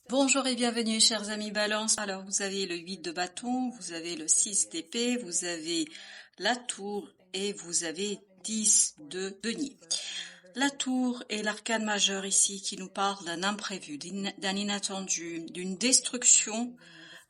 Bonjour et bienvenue chers amis Balance. Alors vous avez le 8 de bâton, vous avez le 6 d'épée, vous avez la tour et vous avez 10 de denier. La tour est l'arcane majeur ici qui nous parle d'un imprévu, d'un inattendu, d'une destruction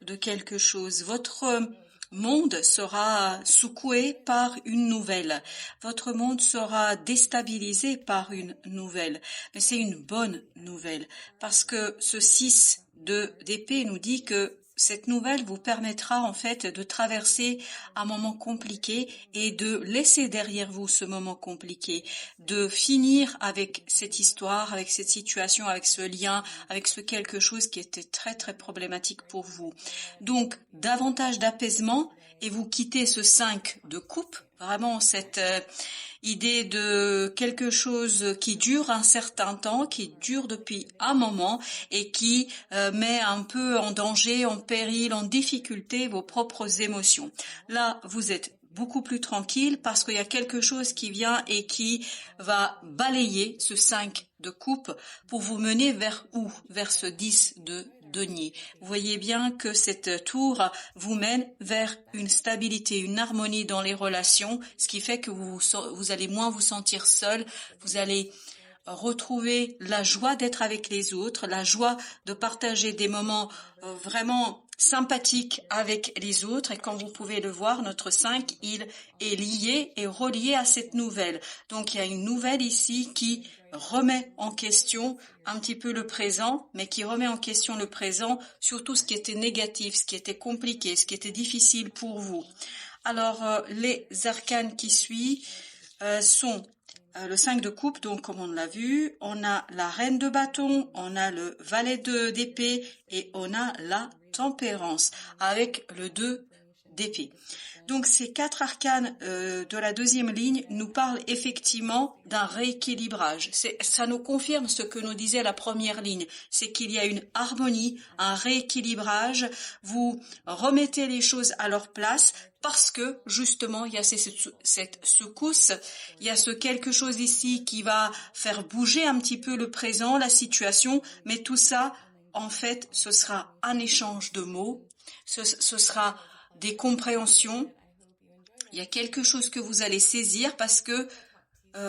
de quelque chose. Votre monde sera secoué par une nouvelle. Votre monde sera déstabilisé par une nouvelle. Mais c'est une bonne nouvelle parce que ce 6 d'épée nous dit que cette nouvelle vous permettra en fait de traverser un moment compliqué et de laisser derrière vous ce moment compliqué, de finir avec cette histoire, avec cette situation, avec ce lien, avec ce quelque chose qui était très très problématique pour vous. Donc davantage d'apaisement et vous quittez ce 5 de coupe, vraiment cette idée de quelque chose qui dure un certain temps, qui dure depuis un moment et qui met un peu en danger, en péril, en difficulté vos propres émotions. Là, vous êtes beaucoup plus tranquille parce qu'il y a quelque chose qui vient et qui va balayer ce 5 de coupe pour vous mener vers où? Vers ce 10 de denier. Vous voyez bien que cette tour vous mène vers une stabilité, une harmonie dans les relations, ce qui fait que vous allez moins vous sentir seul, vous allez retrouver la joie d'être avec les autres, la joie de partager des moments vraiment sympathiques avec les autres. Et comme vous pouvez le voir, notre 5, il est lié et relié à cette nouvelle. Donc il y a une nouvelle ici qui remet en question un petit peu le présent, mais qui remet en question le présent, surtout ce qui était négatif, ce qui était compliqué, ce qui était difficile pour vous. Alors les arcanes qui suivent sont le 5 de coupe, donc comme on l'a vu, on a la reine de bâton, on a le valet d'épée et on a la tempérance avec le 2 d'épée. Donc ces 4 arcanes de la deuxième ligne nous parlent effectivement d'un rééquilibrage. Ça nous confirme ce que nous disait la première ligne, c'est qu'il y a une harmonie, un rééquilibrage. Vous remettez les choses à leur place parce que justement il y a cette secousse, il y a ce quelque chose ici qui va faire bouger un petit peu le présent, la situation, mais tout ça, en fait, ce sera un échange de mots, ce sera des compréhensions. Il y a quelque chose que vous allez saisir parce que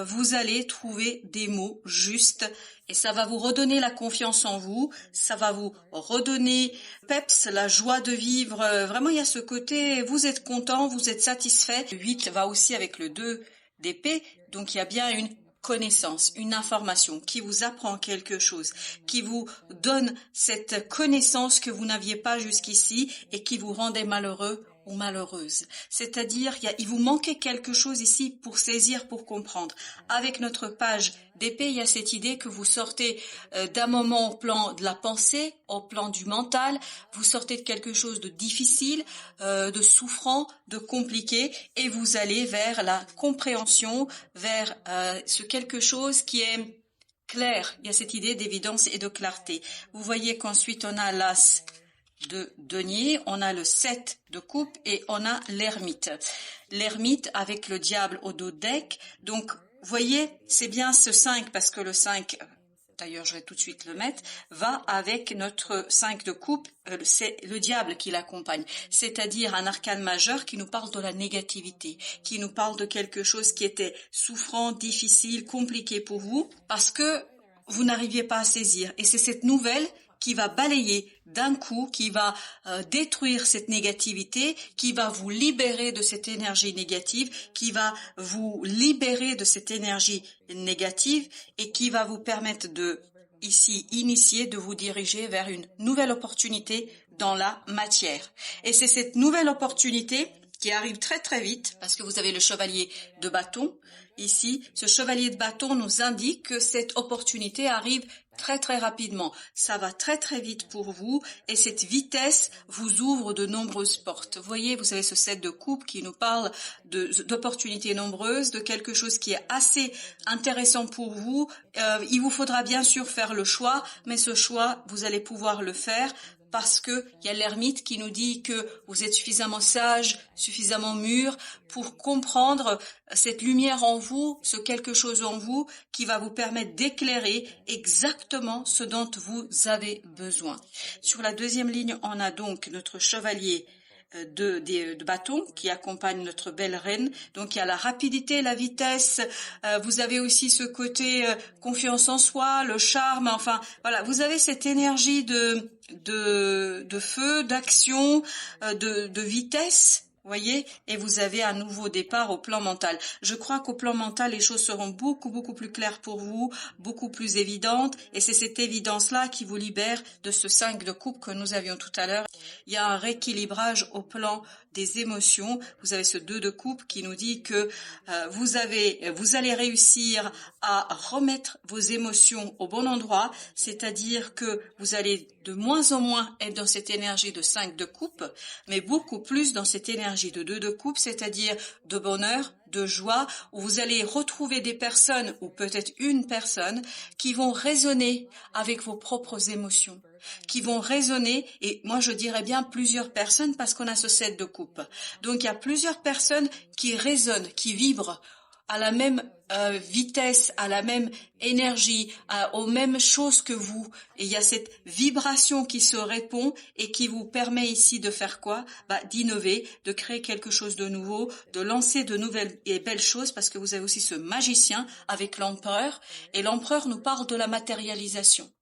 vous allez trouver des mots justes et ça va vous redonner la confiance en vous, ça va vous redonner peps, la joie de vivre. Vraiment, il y a ce côté, vous êtes content, vous êtes satisfait. Le 8 va aussi avec le 2 d'épée, donc il y a bien une connaissance, une information qui vous apprend quelque chose, qui vous donne cette connaissance que vous n'aviez pas jusqu'ici et qui vous rendait malheureux ou malheureuse. C'est-à-dire, il vous manquait quelque chose ici pour saisir, pour comprendre. Avec notre page d'épée, il y a cette idée que vous sortez d'un moment au plan de la pensée, au plan du mental, vous sortez de quelque chose de difficile, de souffrant, de compliqué, et vous allez vers la compréhension, vers ce quelque chose qui est clair. Il y a cette idée d'évidence et de clarté. Vous voyez qu'ensuite on a l'as de denier, on a le 7 de coupe et on a l'ermite. L'ermite avec le diable au dos de deck. Donc, vous voyez, c'est bien ce 5 parce que le 5, d'ailleurs je vais tout de suite le mettre, va avec notre 5 de coupe, c'est le diable qui l'accompagne. C'est-à-dire un arcane majeur qui nous parle de la négativité, qui nous parle de quelque chose qui était souffrant, difficile, compliqué pour vous parce que vous n'arriviez pas à saisir. Et c'est cette nouvelle qui va balayer d'un coup, qui va détruire cette négativité, qui va vous libérer de cette énergie négative, qui va vous libérer de cette énergie négative et qui va vous permettre de, ici, initier, de vous diriger vers une nouvelle opportunité dans la matière. Et c'est cette nouvelle opportunité qui arrive très très vite, parce que vous avez le chevalier de bâton. Ici, ce chevalier de bâton nous indique que cette opportunité arrive très très rapidement. Ça va très très vite pour vous et cette vitesse vous ouvre de nombreuses portes. Vous voyez, vous avez ce 7 de coupe qui nous parle d'opportunités nombreuses, de quelque chose qui est assez intéressant pour vous. Il vous faudra bien sûr faire le choix, mais ce choix, vous allez pouvoir le faire parce que il y a l'ermite qui nous dit que vous êtes suffisamment sage, suffisamment mûr pour comprendre cette lumière en vous, ce quelque chose en vous qui va vous permettre d'éclairer exactement ce dont vous avez besoin. Sur la deuxième ligne, on a donc notre chevalier de bâton qui accompagne notre belle reine. Donc il y a la rapidité, la vitesse, vous avez aussi ce côté confiance en soi, le charme, enfin voilà, vous avez cette énergie de feu, d'action, de vitesse. Voyez, et vous avez un nouveau départ au plan mental. Je crois qu'au plan mental, les choses seront beaucoup plus claires pour vous, beaucoup plus évidentes, et c'est cette évidence-là qui vous libère de ce 5 de coupe que nous avions tout à l'heure. Il y a un rééquilibrage au plan des émotions. Vous avez ce 2 de coupe qui nous dit que vous allez réussir à remettre vos émotions au bon endroit, c'est-à-dire que vous allez de moins en moins être dans cette énergie de 5 de coupe, mais beaucoup plus dans cette énergie de 2 de coupe, c'est-à-dire de bonheur, de joie, où vous allez retrouver des personnes, ou peut-être une personne, qui vont résonner avec vos propres émotions, qui vont résonner, et moi je dirais bien plusieurs personnes, parce qu'on a ce 7 de coupe. Donc il y a plusieurs personnes qui résonnent, qui vibrent à la même vitesse, à la même énergie, aux mêmes choses que vous. Et il y a cette vibration qui se répond et qui vous permet ici de faire quoi? D'innover, de créer quelque chose de nouveau, de lancer de nouvelles et belles choses, parce que vous avez aussi ce magicien avec l'empereur. Et l'empereur nous parle de la matérialisation.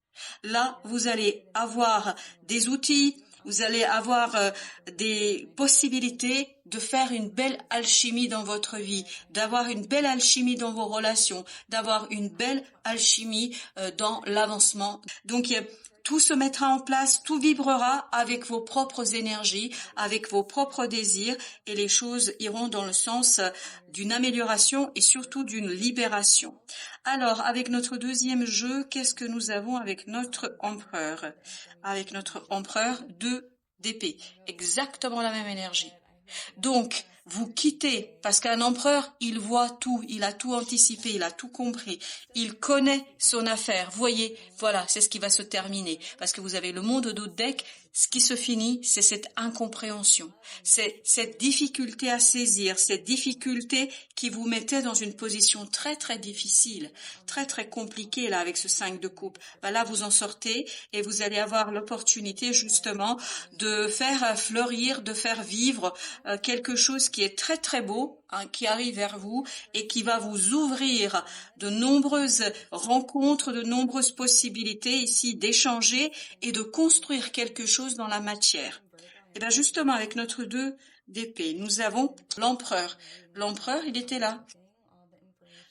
Là, vous allez avoir des outils, vous allez avoir des possibilités de faire une belle alchimie dans votre vie, d'avoir une belle alchimie dans vos relations, d'avoir une belle alchimie dans l'avancement. Donc, tout se mettra en place, tout vibrera avec vos propres énergies, avec vos propres désirs, et les choses iront dans le sens d'une amélioration et surtout d'une libération. Alors, avec notre deuxième jeu, qu'est-ce que nous avons avec notre empereur? Avec notre empereur, 2 d'épée, exactement la même énergie. Donc, vous quittez, parce qu'un empereur, il voit tout, il a tout anticipé, il a tout compris, il connaît son affaire. Voyez, voilà, c'est ce qui va se terminer, parce que vous avez le monde d'autres decks. Ce qui se finit, c'est cette incompréhension, c'est cette difficulté à saisir, cette difficulté qui vous mettait dans une position très difficile, très compliquée là avec ce 5 de coupe. Là, vous en sortez et vous allez avoir l'opportunité justement de faire fleurir, de faire vivre quelque chose qui est très beau, qui arrive vers vous et qui va vous ouvrir de nombreuses rencontres, de nombreuses possibilités ici d'échanger et de construire quelque chose dans la matière. Et bien justement avec notre 2 d'épée, nous avons l'empereur. L'empereur, il était là.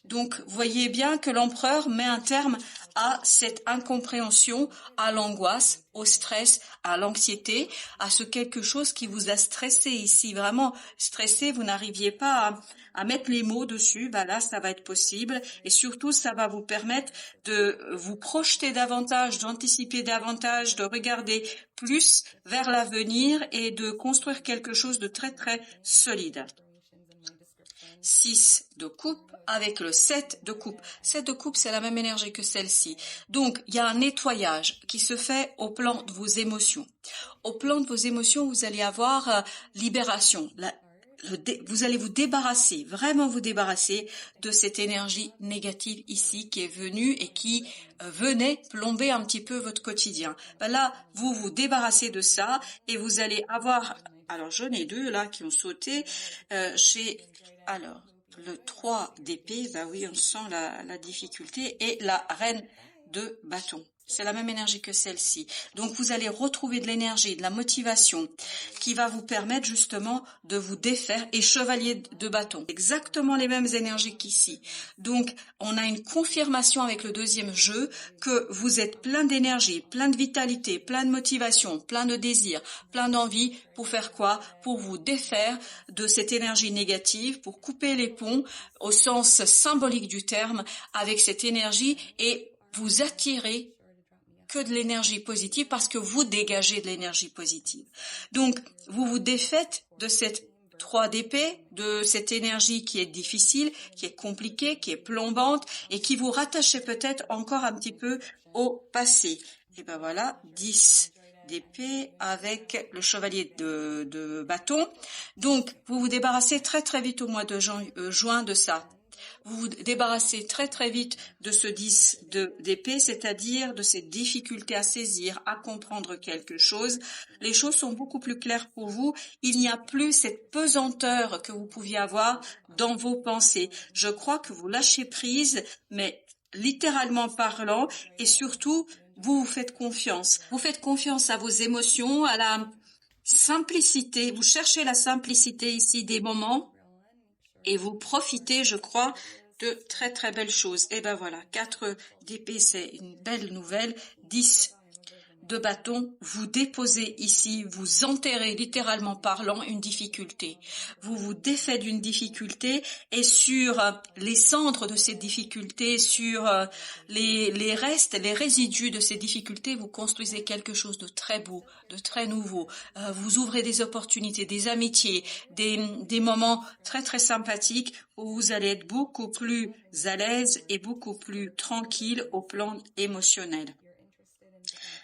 Donc, voyez bien que l'empereur met un terme à cette incompréhension, à l'angoisse, au stress, à l'anxiété, à ce quelque chose qui vous a stressé ici. Vraiment stressé, vous n'arriviez pas à mettre les mots dessus. Là, ça va être possible. Et surtout, ça va vous permettre de vous projeter davantage, d'anticiper davantage, de regarder plus vers l'avenir et de construire quelque chose de très solide. 6 de coupe avec le 7 de coupe. 7 de coupe, c'est la même énergie que celle-ci. Donc, il y a un nettoyage qui se fait au plan de vos émotions. Au plan de vos émotions, vous allez avoir libération. Vous allez vous débarrasser, vraiment vous débarrasser de cette énergie négative ici qui est venue et qui venait plomber un petit peu votre quotidien. Là, vous vous débarrassez de ça et vous allez avoir... Alors, j'en ai 2 là qui ont sauté Alors, le 3 d'épée, oui, on sent la difficulté, et la reine de bâton. C'est la même énergie que celle-ci. Donc, vous allez retrouver de l'énergie, de la motivation qui va vous permettre justement de vous défaire, et chevalier de bâton. Exactement les mêmes énergies qu'ici. Donc, on a une confirmation avec le deuxième jeu que vous êtes plein d'énergie, plein de vitalité, plein de motivation, plein de désir, plein d'envie pour faire quoi? Pour vous défaire de cette énergie négative, pour couper les ponts au sens symbolique du terme avec cette énergie et vous attirer que de l'énergie positive parce que vous dégagez de l'énergie positive. Donc, vous vous défaites de cette 3 d'épée, de cette énergie qui est difficile, qui est compliquée, qui est plombante et qui vous rattachait peut-être encore un petit peu au passé. Et voilà, 10 d'épée avec le chevalier de bâton. Donc, vous vous débarrassez très très vite au mois de juin de ça. Vous vous débarrassez très très vite de ce 10 d'épée, c'est-à-dire de ces difficultés à saisir, à comprendre quelque chose. Les choses sont beaucoup plus claires pour vous. Il n'y a plus cette pesanteur que vous pouviez avoir dans vos pensées. Je crois que vous lâchez prise, mais littéralement parlant, et surtout, vous vous faites confiance. Vous faites confiance à vos émotions, à la simplicité. Vous cherchez la simplicité ici des moments. Et vous profitez, je crois, de très très belles choses. Et ben voilà, 4 d'épée, c'est une belle nouvelle. 10 de bâton, vous déposez ici, vous enterrez littéralement parlant une difficulté. Vous vous défaites d'une difficulté et sur les cendres de ces difficultés, sur les restes, les résidus de ces difficultés, vous construisez quelque chose de très beau, de très nouveau. Vous ouvrez des opportunités, des amitiés, des moments très très sympathiques où vous allez être beaucoup plus à l'aise et beaucoup plus tranquille au plan émotionnel.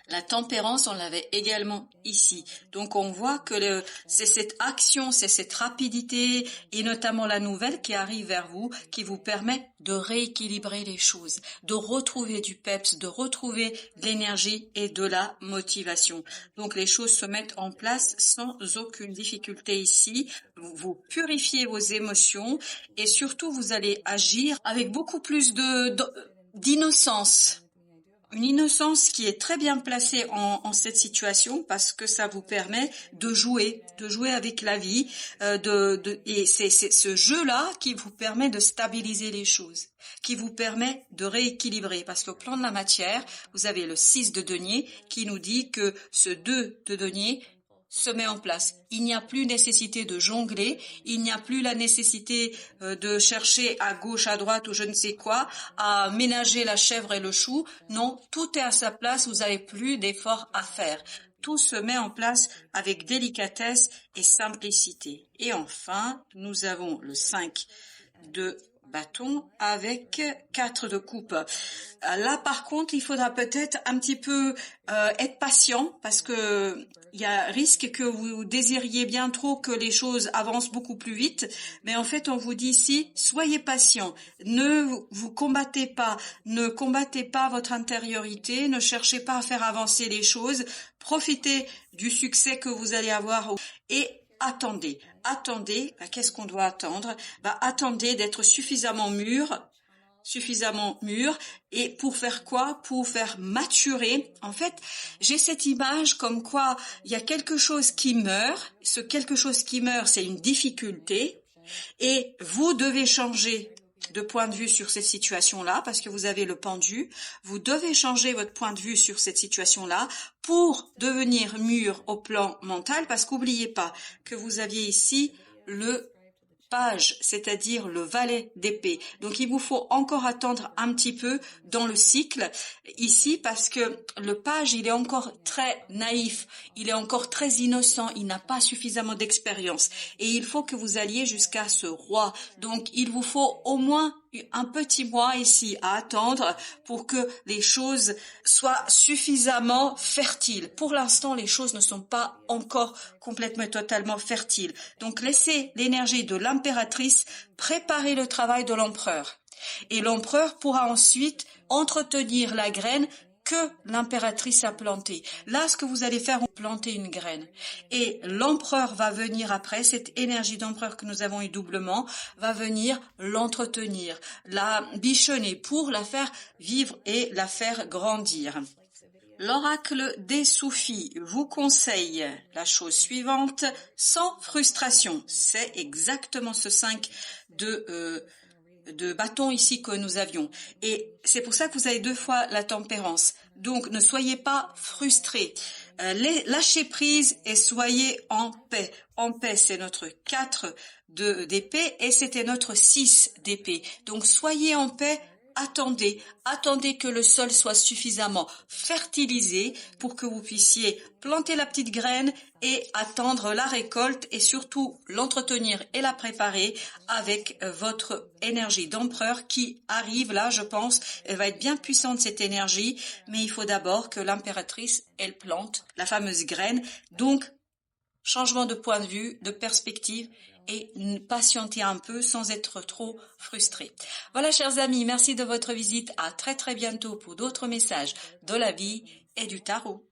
La tempérance, on l'avait également ici. Donc on voit que c'est cette action, c'est cette rapidité et notamment la nouvelle qui arrive vers vous qui vous permet de rééquilibrer les choses, de retrouver du peps, de retrouver de l'énergie et de la motivation. Donc les choses se mettent en place sans aucune difficulté ici. Vous purifiez vos émotions et surtout vous allez agir avec beaucoup plus d'innocence. Une innocence qui est très bien placée en cette situation parce que ça vous permet de jouer avec la vie, et c'est ce jeu-là qui vous permet de stabiliser les choses, qui vous permet de rééquilibrer. Parce qu'au plan de la matière, vous avez le 6 de denier qui nous dit que ce 2 de denier se met en place. Il n'y a plus nécessité de jongler, il n'y a plus la nécessité de chercher à gauche, à droite ou je ne sais quoi, à ménager la chèvre et le chou. Non, tout est à sa place, vous n'avez plus d'efforts à faire. Tout se met en place avec délicatesse et simplicité. Et enfin, nous avons le 5 de bâton avec 4 de coupe. Là, par contre, il faudra peut-être un petit peu être patient parce que il y a risque que vous désiriez bien trop que les choses avancent beaucoup plus vite. Mais en fait, on vous dit ici, soyez patient. Ne vous combattez pas. Ne combattez pas votre intériorité. Ne cherchez pas à faire avancer les choses. Profitez du succès que vous allez avoir et attendez. Qu'est-ce qu'on doit attendre? Attendez d'être suffisamment mûr, et pour faire quoi? Pour faire maturer. En fait, j'ai cette image comme quoi il y a quelque chose qui meurt. Ce quelque chose qui meurt, c'est une difficulté et vous devez changer de point de vue sur cette situation-là parce que vous avez le pendu. Vous devez changer votre point de vue sur cette situation-là pour devenir mûr au plan mental parce qu'oubliez pas que vous aviez ici le page, c'est-à-dire le valet d'épée. Donc il vous faut encore attendre un petit peu dans le cycle ici parce que le page, il est encore très naïf, il est encore très innocent, il n'a pas suffisamment d'expérience et il faut que vous alliez jusqu'à ce roi. Donc il vous faut au moins un petit mois ici à attendre pour que les choses soient suffisamment fertiles. Pour l'instant, les choses ne sont pas encore complètement et totalement fertiles. Donc laissez l'énergie de l'impératrice préparer le travail de l'empereur. Et l'empereur pourra ensuite entretenir la graine que l'impératrice a plantée. Là, ce que vous allez faire, c'est planter une graine. Et l'empereur va venir après, cette énergie d'empereur que nous avons eu doublement, va venir l'entretenir, la bichonner pour la faire vivre et la faire grandir. L'oracle des Soufis vous conseille la chose suivante, sans frustration. C'est exactement ce 5 de bâton ici que nous avions. Et c'est pour ça que vous avez 2 fois la tempérance. Donc, ne soyez pas frustrés. Lâchez prise et soyez en paix. En paix, c'est notre 4 d'épée et c'était notre 6 d'épée. Donc, soyez en paix attendez que le sol soit suffisamment fertilisé pour que vous puissiez planter la petite graine et attendre la récolte et surtout l'entretenir et la préparer avec votre énergie d'empereur qui arrive là, je pense. Elle va être bien puissante cette énergie, mais il faut d'abord que l'impératrice, elle plante la fameuse graine. Donc, changement de point de vue, de perspective et patienter un peu sans être trop frustré. Voilà, chers amis, merci de votre visite. À très très bientôt pour d'autres messages de la vie et du tarot.